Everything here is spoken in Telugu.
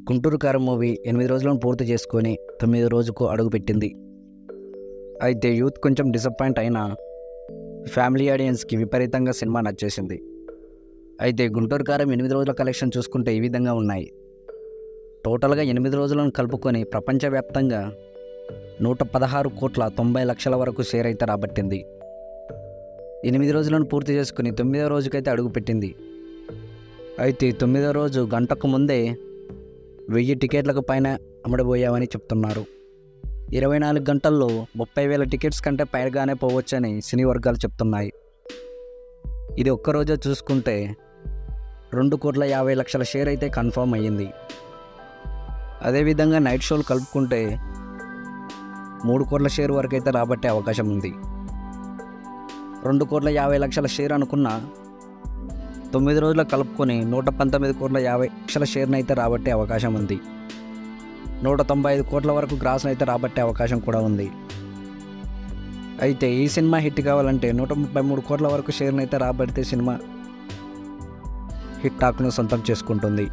గుంటూరు కారం మూవీ 8 రోజులను పూర్తి చేసుకొని 9వ రోజుకు అడుగుపెట్టింది. అయితే యూత్ కొంచెం డిసప్పాయింట్ అయినా ఫ్యామిలీ ఆడియన్స్కి విపరీతంగా సినిమా నచ్చేసింది. అయితే గుంటూరు కారం 8 రోజుల కలెక్షన్ చూసుకుంటే ఈ విధంగా ఉన్నాయి. టోటల్గా 8 రోజులను కలుపుకొని ప్రపంచవ్యాప్తంగా 116,90,00,000 వరకు షేర్ అయితే రాబట్టింది. 8 రోజులను పూర్తి చేసుకుని 9వ రోజుకైతే అడుగుపెట్టింది. అయితే 9వ రోజు గంటకు ముందే 1000 టికెట్లకు పైన అమ్మడబోయామని చెప్తున్నారు. 24 గంటల్లో 30,000 టికెట్స్ కంటే పైగానే పోవచ్చని సినీ వర్గాలు చెప్తున్నాయి. ఇది ఒక్కరోజే చూసుకుంటే 2,50,00,000 షేర్ అయితే కన్ఫర్మ్ అయ్యింది. అదేవిధంగా నైట్ షోలు కలుపుకుంటే 3 కోట్ల షేర్ వరకు అయితే రాబట్టే అవకాశం ఉంది. 2,50,00,000 షేర్ అనుకున్న 9 రోజులు కలుపుకొని 119,50,00,000 షేర్ని అయితే రాబట్టే అవకాశం ఉంది. 195 కోట్ల వరకు గ్రాస్ని అయితే రాబట్టే అవకాశం కూడా ఉంది. అయితే ఈ సినిమా హిట్ కావాలంటే 133 కోట్ల వరకు షేర్ని అయితే రాబడితే సినిమా హిట్ టాక్ను సొంతం చేసుకుంటుంది.